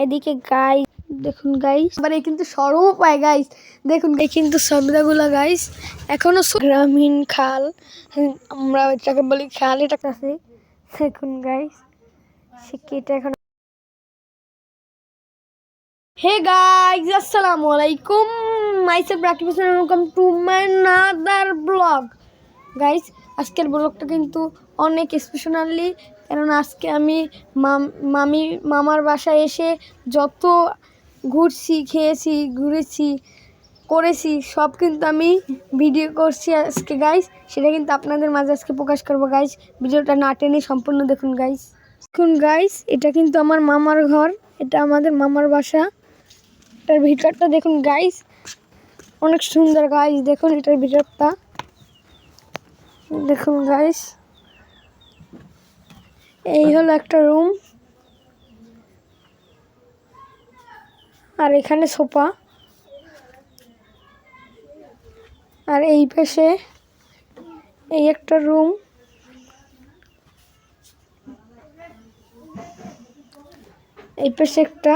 এদিকে গাইস দেখুন গাইস, আবার কিন্তু সরও পায় গাইস। দেখুন এই কিন্তু সবদাগুলা গাইস এখনো গ্রামীণ খাল, আমরা এটাকে বলি খাল। এটা কাছে দেখুন গাইস, সে কেটে এখন। হে গাইস, আসসালামু আলাইকুম, myself Rakib Hossain, welcome to my another blog. Guys আজকের ব্লগটা কিন্তু অনেক স্পেশালি, কারণ আজকে আমি মামার বাসায় এসে যত ঘুরছি, খেয়েছি, ঘুরেছি, করেছি সব কিন্তু আমি ভিডিও করছি আজকে গাইস। সেটা কিন্তু আপনাদের মাঝে আজকে প্রকাশ করবো গাইস। ভিডিওটা না টেনে সম্পূর্ণ দেখুন গাইস। দেখুন গাইস, এটা কিন্তু আমার মামার ঘর, এটা আমাদের মামার বাসা। এটার ভিতরটা দেখুন গাইস, অনেক সুন্দর গাইস। দেখুন এটার ভিতরটা দেখুন গাইস, এই হলো একটা রুম, আর এখানে সোফা, আর এই পাশে এই একটা রুম, এই পাশে একটা,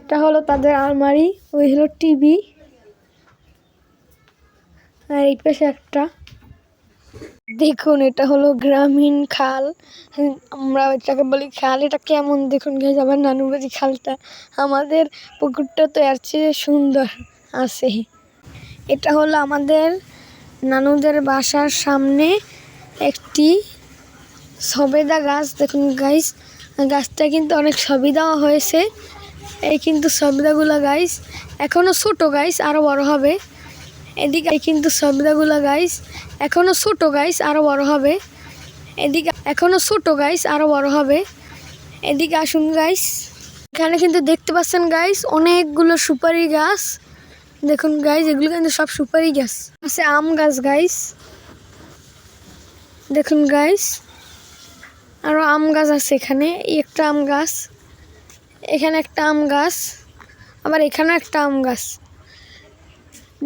এটা হলো তাদের আলমারি, ওই হলো টিভি, আর এই পাশে একটা। দেখুন এটা হলো গ্রামীণ খাল, আমরা এটাকে বলি খাল। এটা কেমন দেখুন গাইস, আমার নানু বাড়ি খালটা, আমাদের পুকুরটা তো এর চেয়ে সুন্দর আছে। এটা হলো আমাদের নানুদের বাসার সামনে একটি সবেদা গাছ। দেখুন গাইস, গাছটা কিন্তু অনেক সবেদাও হয়েছে। এই কিন্তু সবেদাগুলো গাইস এখনো ছোট গাইস, আরো বড় হবে। এদিকে কিন্তু সবেদাগুলো গাইস এখনো ছোট গাইস, আরো বড় হবে। এদিকে এখনো ছোট গাইস, আরো বড় হবে। এদিকে আসুন গাইস, এখানে কিন্তু দেখতে পাচ্ছেন গাইস অনেকগুলো সুপারি গাছ। দেখুন গাইস, এগুলো কিন্তু সব সুপারি গাছ। আছে আম গাছ গাইস, দেখুন গাইস আরো আম গাছ আছে। এখানে একটা আম গাছ, এখানে একটা আম গাছ, আবার এখানে একটা আম গাছ।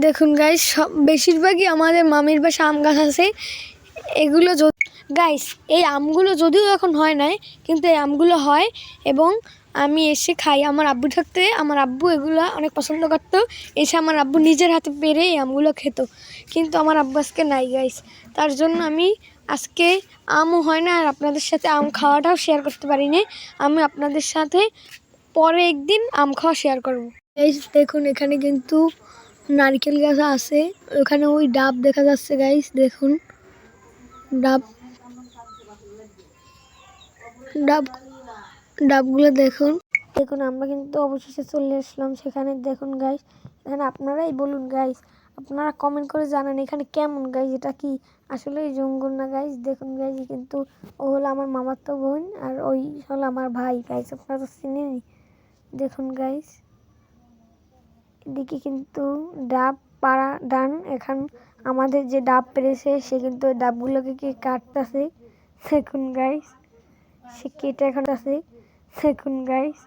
দেখুন গাইস, সব বেশিরভাগই আমাদের মামির বাসা আম গাছ আছে। এগুলো গাইস, এই আমগুলো যদিও এখন হয় নাই, কিন্তু এই আমগুলো হয় এবং আমি এসে খাই। আমার আব্বু থাকতে আমার আব্বু এগুলো অনেক পছন্দ করতো, এসে আমার আব্বু নিজের হাতে পেরে এই আমগুলো খেত। কিন্তু আমার আব্বু আজকে নাই গাইস, তার জন্য আমি আজকে আমও হয় না, আর আপনাদের সাথে আম খাওয়াটাও শেয়ার করতে পারিনি। আমি আপনাদের সাথে পরে একদিন আম খাওয়া শেয়ার করবো গাইস। দেখুন এখানে কিন্তু নারকেল গাছ আছে, ওখানে ওই ডাব দেখা যাচ্ছে গাইস। দেখুন ডাবগুলো দেখুন। দেখুন আমরা কিন্তু অবশেষে চলে আসলাম সেখানে। দেখুন গাইস, এখানে আপনারাই বলুন গাইস, আপনারা কমেন্ট করে জানান এখানে কেমন গাইস। এটা কি আসলে জঙ্গল না গাইস? দেখুন গাইস, কিন্তু ও হলো আমার মামাতো বোন, আর ওই হলো আমার ভাই গাইস, আপনারা তো চিনেনই। দেখুন গাইস, এদিকে কিন্তু ডাব পাড়া ডান। এখন আমাদের যে ডাব পেরেছে সে কিন্তু ডাবগুলোকে কি কাটতেছে। দেখুন গাইস, সে কেটে এখন আছে। দেখুন গাইস,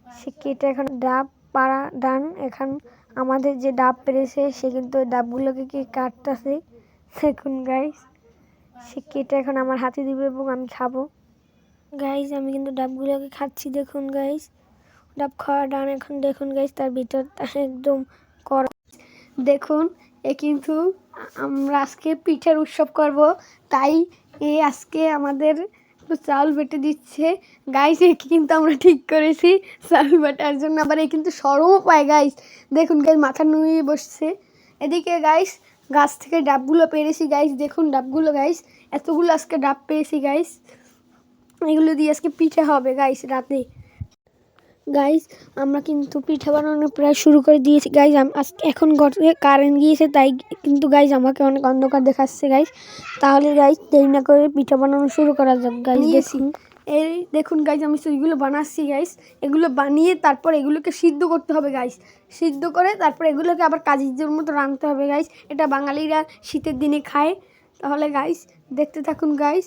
সে কেটে এখন ডাব পাড়া ডান। এখন আমাদের যে ডাব পেরেছে সে কিন্তু ডাবগুলোকে কি কাটতেছে। দেখুন গাইস, সে কেটে এখন আমার হাতে দিবে এবং আমি খাবো গাইস। আমি কিন্তু ডাবগুলোকে খাচ্ছি। দেখুন গাইস, ডাব খাওয়া ডান। এখন দেখুন গাইস, তার ভিতরটা একদম কড়া। দেখুন এ কিন্তু আমরা আজকে পিঠের উৎসব করব, তাই আজকে আমাদের চাউল বেটে দিচ্ছে গাইস। কিন্তু আমরা ঠিক করেছি চাউল বাটার জন্য। আবার কিন্তু সরও পায় গাইস। দেখুন গাইস, মাথা নুয়ে বসছে। এদিকে গাইস গাছ থেকে ডাবগুলো পেরেছি গাইস। দেখুন ডাবগুলো গাইস, এতগুলো আজকে ডাব পেয়েছি গাইস। এগুলো দিয়ে আজকে পিঠে হবে গাইস রাতে। গাইস আমরা কিন্তু পিঠা বানানো প্রায় শুরু করে দিয়েছি গাইস। এখন ঘরে কারেন্ট গিয়েছে, তাই কিন্তু গাইস আমাকে অনেক অন্ধকার দেখাচ্ছে গাইস। তাহলে গাইস দেরি না করে পিঠা বানানো শুরু করা যাক গাইস। দেখুন এই দেখুন গাইস, আমি এগুলো বানাচ্ছি গাইস। এগুলো বানিয়ে তারপর এগুলোকে সিদ্ধ করতে হবে গাইস। সিদ্ধ করে তারপর এগুলোকে আবার কাজির মতো রাঁধতে হবে গাইস। এটা বাঙালিরা শীতের দিনে খায়। তাহলে গাইস দেখতে থাকুন গাইস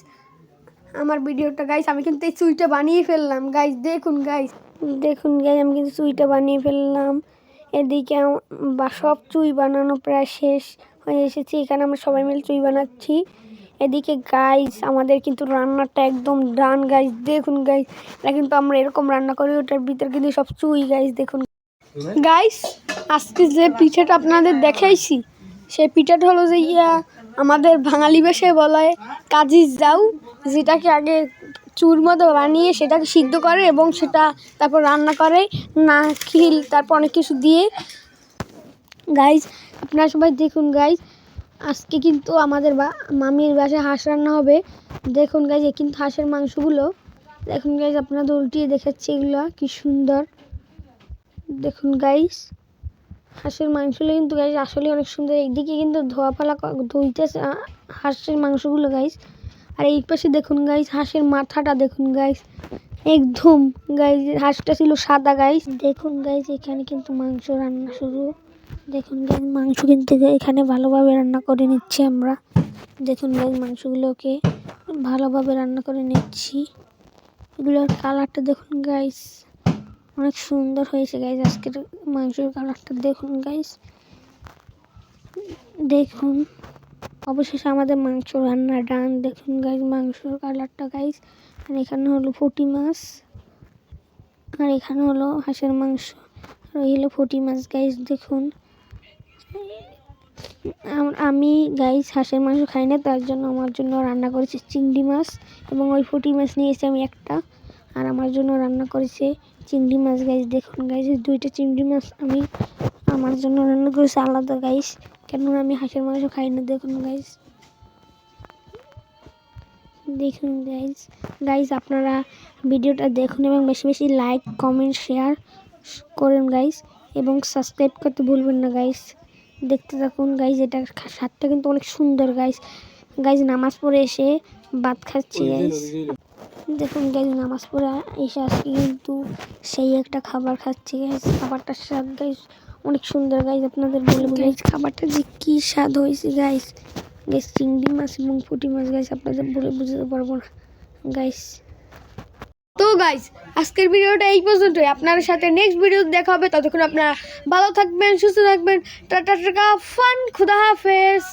আমার ভিডিওটা গাইস। আমি কিন্তু এই চুইটা বানিয়ে ফেললাম গাইস। দেখুন গাইস, দেখুন গাইস, আমি কিন্তু চুইটা বানিয়ে ফেললাম। এদিকে সব চুই বানানো প্রায় শেষ হয়ে এসেছে। এখানে আমরা সবাই মিলে চুই বানাচ্ছি। এদিকে গাইস আমাদের কিন্তু রান্নাটা একদম ডান গাইস। দেখুন গাইস, এটা কিন্তু আমরা এরকম রান্না করি, ওটার ভিতর কিন্তু সব চুই গাইস। দেখুন গাইস, আজকে যে পিঠাটা আপনাদের দেখাইছি সেই পিঠাটা হলো যে আমাদের বাঙালি ভাষায় বলা হয় কাজির জাউ, যেটাকে আগে চুর মতো বানিয়ে সেটাকে সিদ্ধ করে এবং সেটা তারপর রান্না করে নারকেল তারপর অনেক কিছু দিয়ে। গাইস আপনারা সবাই দেখুন গাইস, আজকে কিন্তু আমাদের মামির বাসায় হাঁস রান্না হবে। দেখুন গাইস, কিন্তু হাঁসের মাংসগুলো দেখুন গাইস, আপনাদের উল্টিয়ে দেখাচ্ছি এগুলো কি সুন্দর। দেখুন গাইস, হাঁসের মাংসগুলো কিন্তু গাইস আসলে অনেক সুন্দর। এইদিকে কিন্তু ধুইতেছে হাঁসের মাংসগুলো গাইস। আর এই পাশে দেখুন গাইস হাঁসের মাথাটা দেখুন গাইস, একদম গাইস হাঁসটা ছিল সাদা গাইস। দেখুন গাইস, এখানে কিন্তু মাংস রান্না শুরু। দেখুন গাইস, মাংস কিন্তু এখানে ভালোভাবে রান্না করে নিচ্ছি আমরা। দেখুন গাইস, মাংসগুলোকে ভালোভাবে রান্না করে নিচ্ছি। এগুলোর কালারটা দেখুন গাইস, অনেক সুন্দর হয়েছে গাইস। আজকের মাংসের কালারটা দেখুন গাইস। দেখুন অবশেষে আমাদের মাংস রান্না ডান। দেখুন গাইস মাংসের কালারটা গাইস। আর এখানে হলো পুঁটি মাছ, আর এখানে হলো হাঁসের মাংস, আর এই হলো পুঁটি মাছ গাইস। দেখুন আমি গাইস হাঁসের মাংস খাই না, তার জন্য আমার জন্য রান্না করেছে চিংড়ি মাছ, এবং ওই পুঁটি মাছ নিয়েছি আমি একটা, আর আমার জন্য রান্না করেছে চিংড়ি মাছ গাইস। দেখুন গাইস, দুইটা চিংড়ি মাছ আমি আমার জন্য রান্না করেছি আলাদা গাইস, কেননা আমি হাঁসের মাংস খাই না। দেখুন গাইস, দেখুন গাইস। গাইস আপনারা ভিডিওটা দেখুন এবং বেশি বেশি লাইক কমেন্ট শেয়ার করেন গাইস, এবং সাবস্ক্রাইব করতে ভুলবেন না গাইস। দেখতে থাকুন গাইস, এটা স্বাদটা কিন্তু অনেক সুন্দর গাইস। গাইস নামাজ পড়ে এসে ভাত খাচ্ছি গাইস। দেখুন গাইস, নামাজ পড়ে এসে আজকে কিন্তু সেই একটা খাবার খাচ্ছি গাইস। খাবারটার স্বাদ গাইস অনেক সুন্দর গাইস, আপনাদের বলে গাইস খাবারটা যে কি স্বাদ হয়েছে গাইস। গাইস চিংড়ি মাছ এবং পুঁটি মাছ গাইস আপনাদের বলে বুঝতে পারবো না গাইস। তো গাইস আজকের ভিডিওটা এই পর্যন্তই। আপনার সাথে নেক্সট ভিডিও দেখা হবে, ততক্ষণ আপনারা ভালো থাকবেন, সুস্থ থাকবেন। টাটা টাটা, ফান, খুদা হাফেজ।